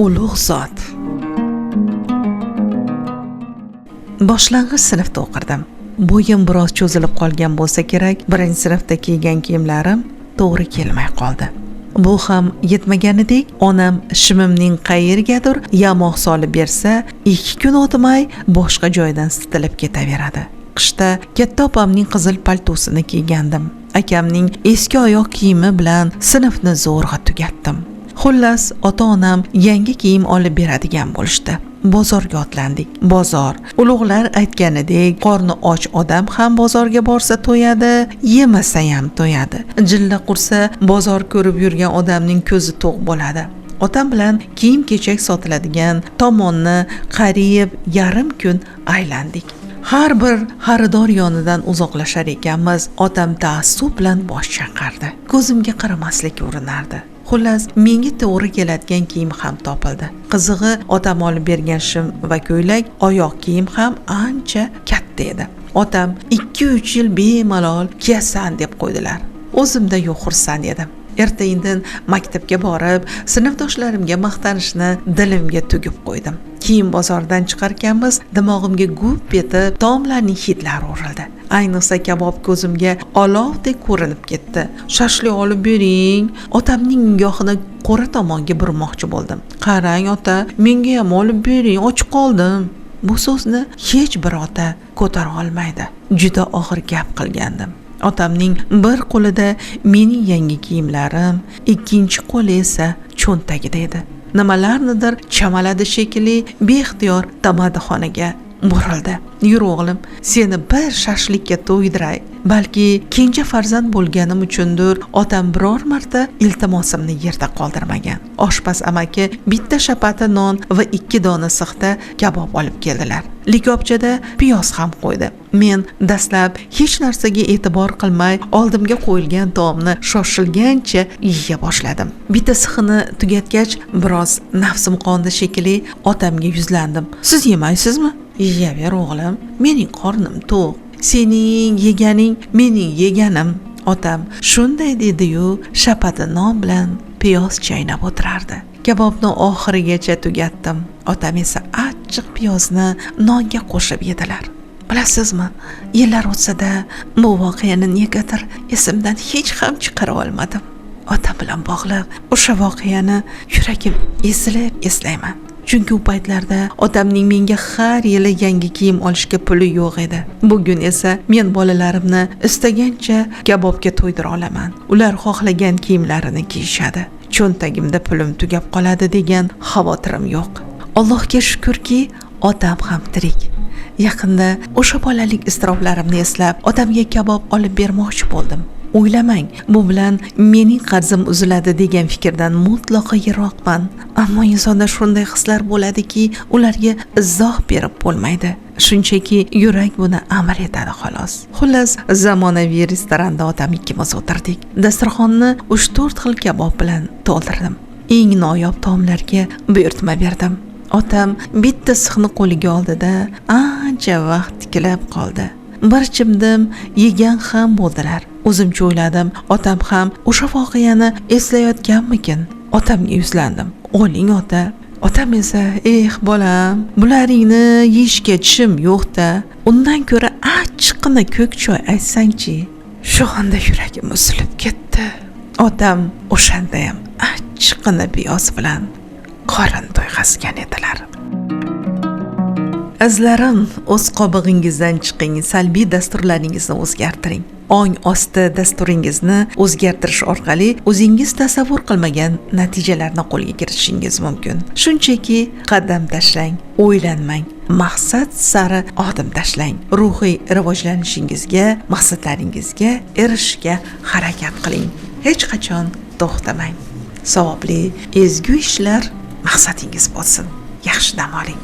ulug' zot. Boshlang'ich sinfda o'qirdim. Bo'yim biroz cho'zilib qolgan bo'lsa kerak, birinchi sinfda kiygan kiyimlarim to'g'ri kelmay qoldi. Bu ham yetmaganidek, onam shimimning qayergadir yamoq solib bersa, 2 kun o'tmay boshqa joydan sitilib ketaveradi. Qishda katta opamning qizil paltosini kiygandim. Akamning eski oyoq kiyimi bilan sinfni zo'rg'a tugatdim. Xullas, ota-onam yangi kiyim olib beradigan bo'lishdi. Bozorga otlandik. Bozor. Ulug'lar aytganidek, qorni och odam ham bozorga borsa to'yadi, yemasa ham to'yadi. Jilla qursa, bozor ko'rib yurgan odamning ko'zi to'q bo'ladi. Otam bilan kiyim-kechak sotiladigan tomonni qariyb yarim kun aylandik. Har bir xaridor yonidan uzoqlashar ekanmiz, otam taassub bilan bosh chaqardi. Ko'zimga qaramaslikka urinardi. Xullas, menga to'g'ri keladigan kiyim ham topildi. Qizig'i, otam olib bergan shim va ko'ylak, oyoq kiyim ham ancha katta edi. Otam 2-3 yil bemalol kiyasan deb qo'ydilar. O'zimda yo'q xursand edim. Erta-indin maktabga borib, sinfdoshlarimga maqtanishni dilimga tugib qo'ydim. Keyin bozordan chiqarkanmiz, dimog'imga gup etib taomlarning hidlari urildi. Ayniqsa kabob ko'zimga olovdek ko'rinib ketdi. Shashlik olib bering. Otamning nigohini qo'ra tomonga burmoqchi bo'ldim. Qarang ota, menga ham olib bering, och qoldim. Bu so'zni hech bir ota ko'tara olmaydi. Juda og'ir gap qilgandim. Otamning bir qo'lida mening yangi kiyimlarim, ikkinchi qo'li esa cho'ntagida edi. Nimalarnidir chamaladi shekilli, beixtiyor tamaddixonaga burildi. Yur o'g'lim, seni bir shashlikka to'ydiray. Balki kenja farzand bo'lganim uchundir, otam biror marta iltimosimni yerda qoldirmagan. Oshpaz amaki bitta shapati non va 2 dona sixda kabob olib keldilar. Likopchada piyoz ham qo'ydi. Men dastlab hech narsaga e'tibor qilmay, oldimga qo'yilgan taomni shoshilgancha yeya boshladim. Bitta sixini tugatgach, biroz nafsim qondi shekilli otamga yuzlandim. Siz yemaysizmi? Yeyaver o'g'lim, mening qornim to'q. Sening yeganing mening yeganim. Otam shunday dedi-yu, shapati non bilan piyoz chaynab o'tirardi. Kabobni oxirigacha tugatdim. Otam esa achchiq piyozni nonga qo'shib yedilar. Bilasizmi, yillar o'tsa-da bu voqeani negadir esimdan hech ham chiqara olmadim. Otam bilan bog'liq o'sha voqeani yuragim ezilib eslayman. Chunki u paytlarda otamning menga har yili yangi kiyim olishga puli yo'q edi. Bugun esa men bolalarimni istagancha kabobga to'ydira olaman. Ular xohlagan kiyimlarini kiyishadi. Cho'ntagimda pulim tugab qoladi degan xavotirim yo'q. Allohga shukrki, otam ham tirik. Yaqinda o'sha bolalik iztiroblarimni eslab, otamga kabob olib bermoqchi bo'ldim. O'ylamang, bu bilan mening qarzim uziladi degan fikrdan mutlaqo yiroqman. Ammo insonda shunday hislar bo'ladiki, ularga izoh berib bo'lmaydi. Shunchaki yurak buni amr etadi xolos. Xullas, zamonaviy restoranda otam ikkimiz o'tirdik. Dasturxonni 3-4 xil kabob bilan to'ldirdim. Eng noyob taomlarga buyurtma berdim. Otam bitta sixni qo'liga oldida ancha vaqt tikilib qoldi. Bir chimdim yegan ham bo'ldilar. O'zimcha o'yladim, otam ham o'sha voqeani eslayotganmikin? Otamga yuzlandim. O'ling ota. Otam esa, bolam, bularingni yeyishga tishim yo'q-da. Undan ko'ra achchiqqina ko'k choy aytsangchi. Shu onda yuragim uzilib ketdi. Otam o'shanda ham achchiqqina piyoz bilan qorin to'yg'azgan edilar. Azlarim, o'z qobig'ingizdan chiqing, salbiy dasturlaringizni o'zgartiring. Ong osti dasturingizni o'zgartirish orqali o'zingiz tasavvur qilmagan natijalarni qo'lga kiritishingiz mumkin. Shunchaki qadam tashlang, o'ylanmang, maqsad sari odim tashlang. Ruhiy rivojlanishingizga, maqsadlaringizga erishishga harakat qiling. Hech qachon to'xtamang. Savobli, ezgu ishlar maqsadingiz bo'lsin. Yaxshi dam oling.